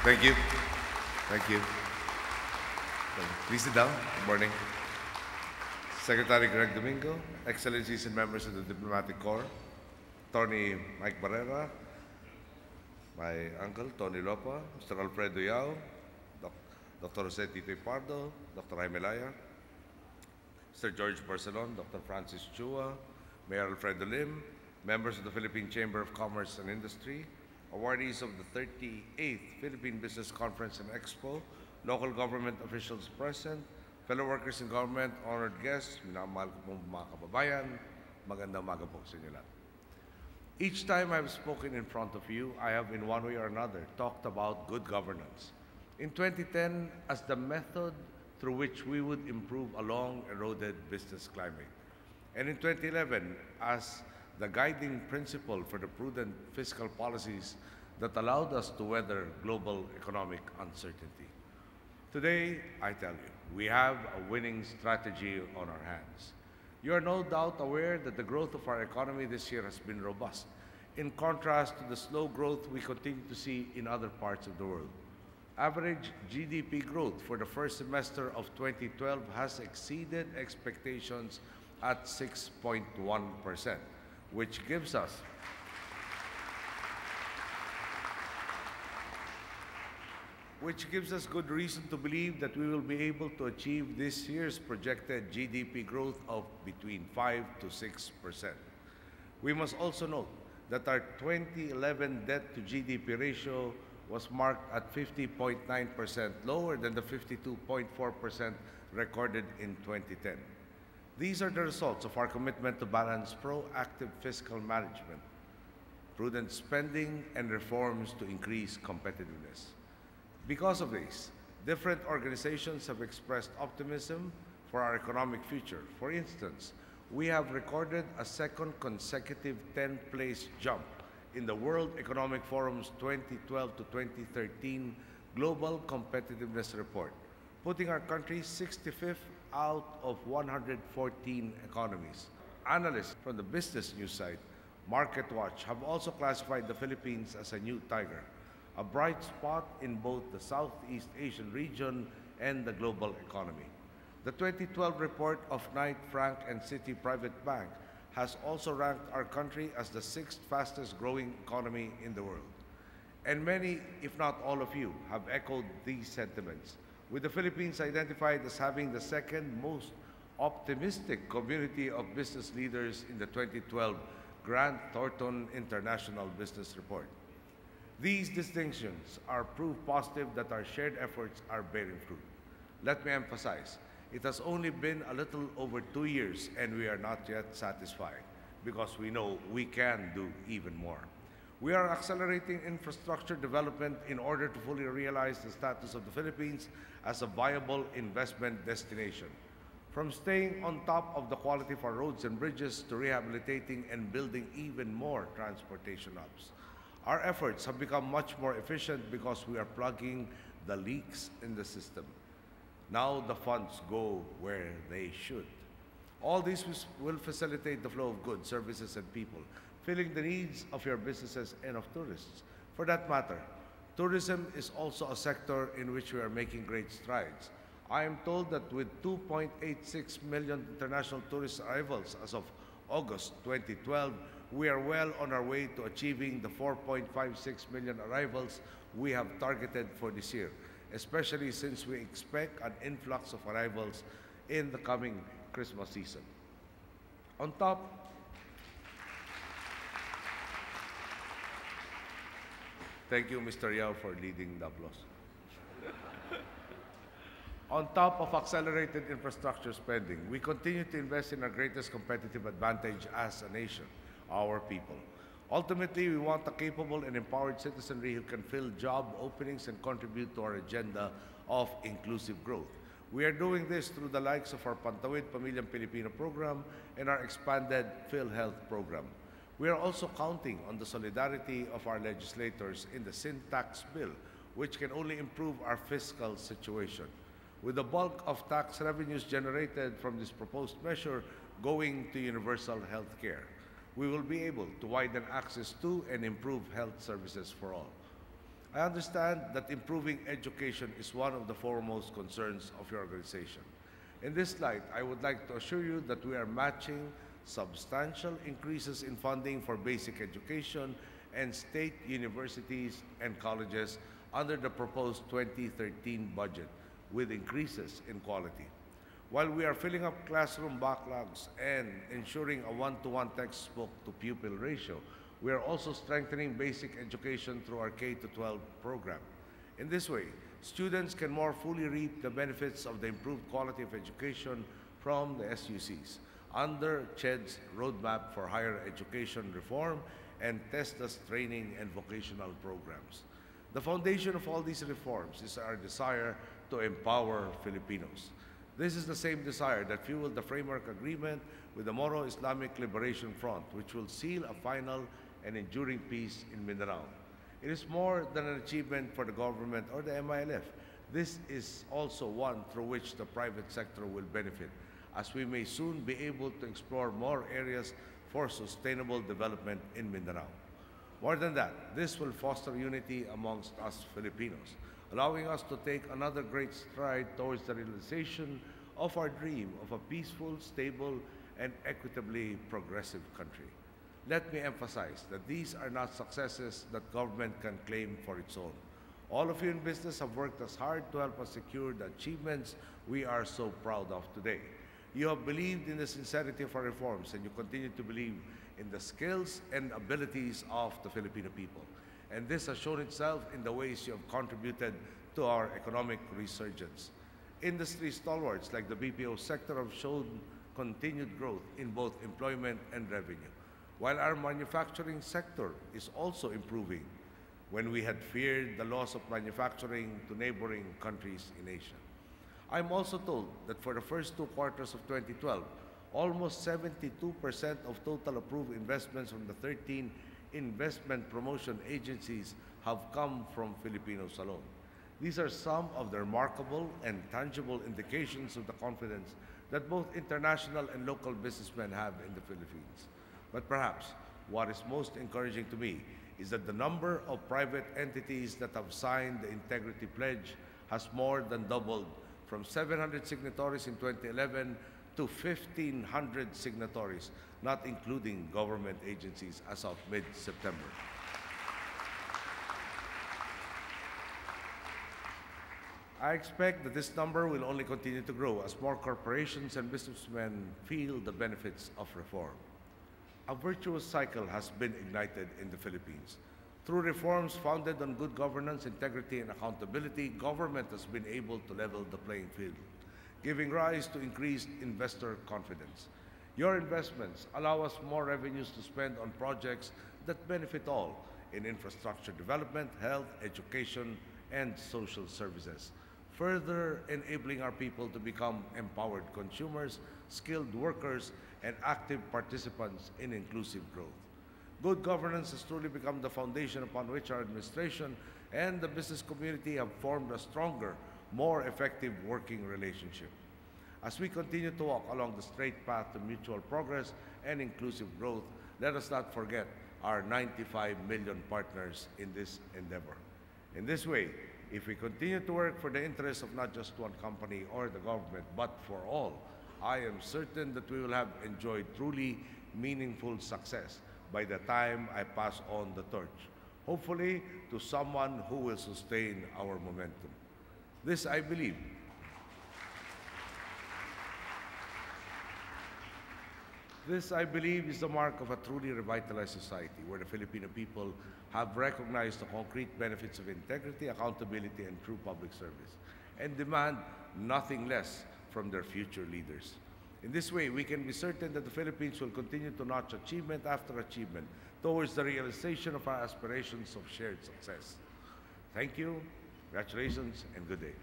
Thank you. Thank you. Please sit down. Good morning. Secretary Greg Domingo, Excellencies and members of the Diplomatic Corps, Tony Mike Barrera, my uncle Tony Lopa, Mr. Alfredo Yao, Dr. Jose Titoy Pardo, Dr. Jaime Laya, Mr. George Barcelon, Dr. Francis Chua, Mayor Alfredo Lim, members of the Philippine Chamber of Commerce and Industry, awardees of the 38th Philippine Business Conference and Expo, local government officials present, fellow workers in government, honored guests, minamahal ko pong mga kababayan, magandang umaga po sa inyo lahat. Each time I've spoken in front of you, I have in one way or another talked about good governance. In 2010, as the method through which we would improve a long-eroded business climate. And in 2011, as the guiding principle for the prudent fiscal policies that allowed us to weather global economic uncertainty. Today, I tell you, we have a winning strategy on our hands. You are no doubt aware that the growth of our economy this year has been robust, in contrast to the slow growth we continue to see in other parts of the world. Average GDP growth for the first semester of 2012 has exceeded expectations at 6.1%. Which gives us good reason to believe that we will be able to achieve this year's projected GDP growth of between 5 to 6%. We must also note that our 2011 debt to GDP ratio was marked at 50.9%, lower than the 52.4% recorded in 2010. These are the results of our commitment to balance proactive fiscal management, prudent spending, and reforms to increase competitiveness. Because of this, different organizations have expressed optimism for our economic future. For instance, we have recorded a second consecutive 10th place jump in the World Economic Forum's 2012 to 2013 Global Competitiveness Report, putting our country 65th out of 114 economies. Analysts from the business news site, MarketWatch, have also classified the Philippines as a new tiger, a bright spot in both the Southeast Asian region and the global economy. The 2012 report of Knight Frank and Citi Private Bank has also ranked our country as the 6th fastest growing economy in the world. And many, if not all of you, have echoed these sentiments, with the Philippines identified as having the second most optimistic community of business leaders in the 2012 Grant Thornton International Business Report. These distinctions are proof positive that our shared efforts are bearing fruit. Let me emphasize, it has only been a little over 2 years and we are not yet satisfied because we know we can do even more. We are accelerating infrastructure development in order to fully realize the status of the Philippines as a viable investment destination. From staying on top of the quality of our roads and bridges to rehabilitating and building even more transportation hubs. Our efforts have become much more efficient because we are plugging the leaks in the system. Now the funds go where they should. All this will facilitate the flow of goods, services, and people, filling the needs of your businesses and of tourists. For that matter, tourism is also a sector in which we are making great strides. I am told that with 2.86 million international tourist arrivals as of August 2012, we are well on our way to achieving the 4.56 million arrivals we have targeted for this year, especially since we expect an influx of arrivals in the coming Christmas season. On top, thank you, Mr. Yao, for leading the applause. On top of accelerated infrastructure spending, we continue to invest in our greatest competitive advantage as a nation, our people. Ultimately, we want a capable and empowered citizenry who can fill job openings and contribute to our agenda of inclusive growth. We are doing this through the likes of our Pantawid Pamilyang Pilipino program and our expanded PhilHealth program. We are also counting on the solidarity of our legislators in the Sin Tax Bill, which can only improve our fiscal situation. With the bulk of tax revenues generated from this proposed measure going to universal health care, we will be able to widen access to and improve health services for all. I understand that improving education is one of the foremost concerns of your organization. In this light, I would like to assure you that we are matching substantial increases in funding for basic education and state universities and colleges under the proposed 2013 budget with increases in quality. While we are filling up classroom backlogs and ensuring a one-to-one textbook to pupil ratio, we are also strengthening basic education through our K-12 program. In this way, students can more fully reap the benefits of the improved quality of education from the SUCs under CHED's roadmap for higher education reform and TESDA's training and vocational programs. The foundation of all these reforms is our desire to empower Filipinos. This is the same desire that fueled the framework agreement with the Moro Islamic Liberation Front, which will seal a final and enduring peace in Mindanao. It is more than an achievement for the government or the MILF. This is also one through which the private sector will benefit, as we may soon be able to explore more areas for sustainable development in Mindanao. More than that, this will foster unity amongst us Filipinos, allowing us to take another great stride towards the realization of our dream of a peaceful, stable, and equitably progressive country. Let me emphasize that these are not successes that government can claim for its own. All of you in business have worked as hard to help us secure the achievements we are so proud of today. You have believed in the sincerity of our reforms, and you continue to believe in the skills and abilities of the Filipino people. And this has shown itself in the ways you have contributed to our economic resurgence. Industry stalwarts like the BPO sector have shown continued growth in both employment and revenue, while our manufacturing sector is also improving when we had feared the loss of manufacturing to neighboring countries in Asia. I'm also told that for the first 2 quarters of 2012, almost 72% of total approved investments from the 13 investment promotion agencies have come from Filipinos alone. These are some of the remarkable and tangible indications of the confidence that both international and local businessmen have in the Philippines. But perhaps what is most encouraging to me is that the number of private entities that have signed the Integrity Pledge has more than doubled from 700 signatories in 2011 to 1,500 signatories, not including government agencies as of mid-September. I expect that this number will only continue to grow as more corporations and businessmen feel the benefits of reform. A virtuous cycle has been ignited in the Philippines. Through reforms founded on good governance, integrity, and accountability, government has been able to level the playing field, giving rise to increased investor confidence. Your investments allow us more revenues to spend on projects that benefit all in infrastructure development, health, education, and social services, further enabling our people to become empowered consumers, skilled workers, and active participants in inclusive growth. Good governance has truly become the foundation upon which our administration and the business community have formed a stronger, more effective working relationship. As we continue to walk along the straight path to mutual progress and inclusive growth, let us not forget our 95 million partners in this endeavor. In this way, if we continue to work for the interests of not just one company or the government, but for all, I am certain that we will have enjoyed truly meaningful success by the time I pass on the torch, hopefully to someone who will sustain our momentum. This, I believe, is the mark of a truly revitalized society where the Filipino people have recognized the concrete benefits of integrity, accountability, and true public service, and demand nothing less from their future leaders. In this way, we can be certain that the Philippines will continue to notch achievement after achievement towards the realization of our aspirations of shared success. Thank you, congratulations, and good day.